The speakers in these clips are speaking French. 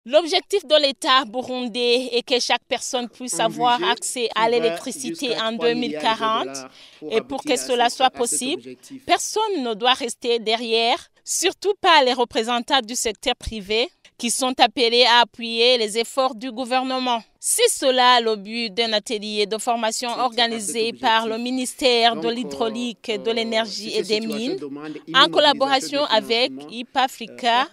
L'objectif de l'État burundais est que chaque personne puisse avoir accès à l'électricité en 2040. Et pour que cela soit possible, personne ne doit rester derrière, surtout pas les représentants du secteur privé qui sont appelés à appuyer les efforts du gouvernement. C'est cela le but d'un atelier de formation organisé par le ministère de l'Hydraulique, de l'Énergie et des Mines, en collaboration avec IP Africa.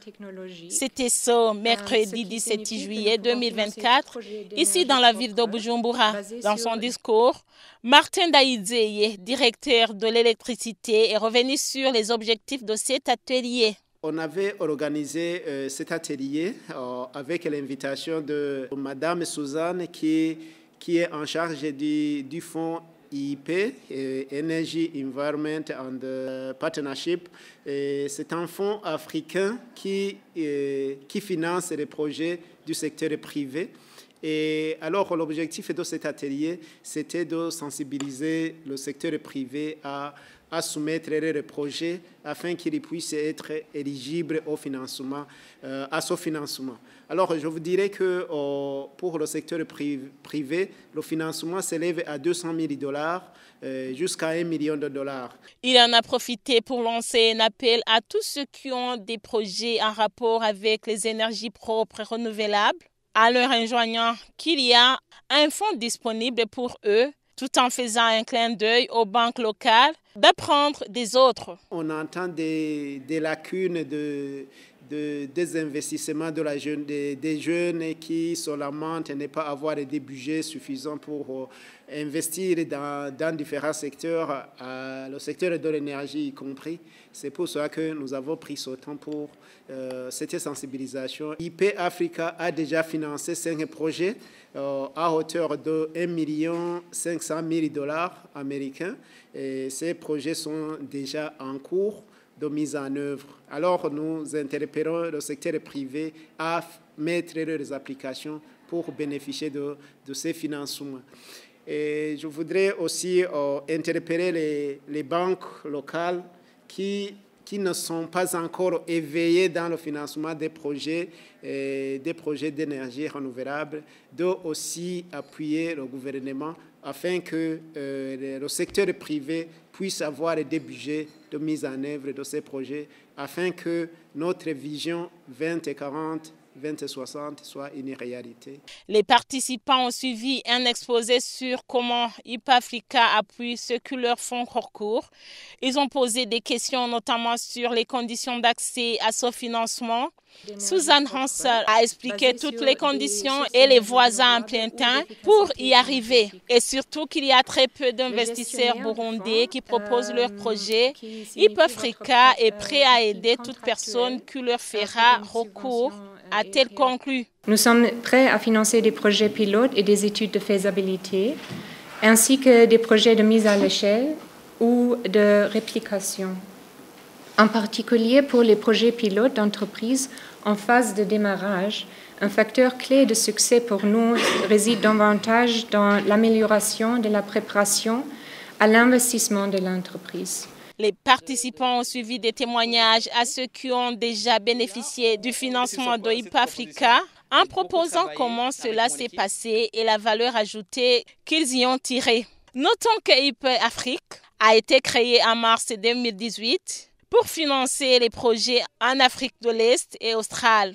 C'était ce mercredi 17 juillet 2024, ici dans la ville de Bujumbura. Dans son discours, Martin Daïdzeye, directeur de l'électricité, est revenu sur les objectifs de cet atelier. On avait organisé cet atelier avec l'invitation de Madame Suzanne qui est en charge du fonds IP, Energy, Environment and Partnership. C'est un fonds africain qui finance les projets du secteur privé. Et alors, l'objectif de cet atelier, c'était de sensibiliser le secteur privé à soumettre les projets afin qu'ils puissent être éligibles au financement, à ce financement. Alors, je vous dirais que pour le secteur privé, le financement s'élève à $200,000 jusqu'à $1 million. Il en a profité pour lancer un appel à tous ceux qui ont des projets en rapport avec les énergies propres et renouvelables, en leur enjoignant qu'il y a un fonds disponible pour eux, tout en faisant un clin d'œil aux banques locales d'apprendre des autres. On entend des lacunes des investissements des jeunes qui se lamentent de ne pas avoir des budgets suffisants pour investir dans différents secteurs, le secteur de l'énergie y compris. C'est pour cela que nous avons pris ce temps pour cette sensibilisation. IP Africa a déjà financé 5 projets à hauteur de $1,5 million américains. Et ces projets sont déjà en cours de mise en œuvre. Alors, nous interpellons le secteur privé à mettre les applications pour bénéficier de ces financements. Et je voudrais aussi interpeller les banques locales qui ne sont pas encore éveillées dans le financement des projets d'énergie renouvelable, de aussi appuyer le gouvernement afin que le secteur privé puisse avoir des budgets de mise en œuvre de ces projets, afin que notre vision 2040, 2060 soit une réalité. Les participants ont suivi un exposé sur comment IP Africa appuie ceux qui leur font recours. Ils ont posé des questions notamment sur les conditions d'accès à ce financement. Suzanne Hansel a expliqué toutes les conditions et les voies en plein temps pour y arriver. Et surtout qu'il y a très peu d'investisseurs burundais qui proposent leurs projets. IP Africa est prêt à aider toute personne qui leur fera recours, a-t-elle conclu. Nous sommes prêts à financer des projets pilotes et des études de faisabilité, ainsi que des projets de mise à l'échelle ou de réplication. En particulier pour les projets pilotes d'entreprises en phase de démarrage, un facteur clé de succès pour nous réside davantage dans l'amélioration de la préparation à l'investissement de l'entreprise. Les participants ont suivi des témoignages à ceux qui ont déjà bénéficié du financement de IP Africa en proposant comment cela s'est passé et la valeur ajoutée qu'ils y ont tirée. Notons que IP Afrique a été créé en mars 2018 pour financer les projets en Afrique de l'Est et australe.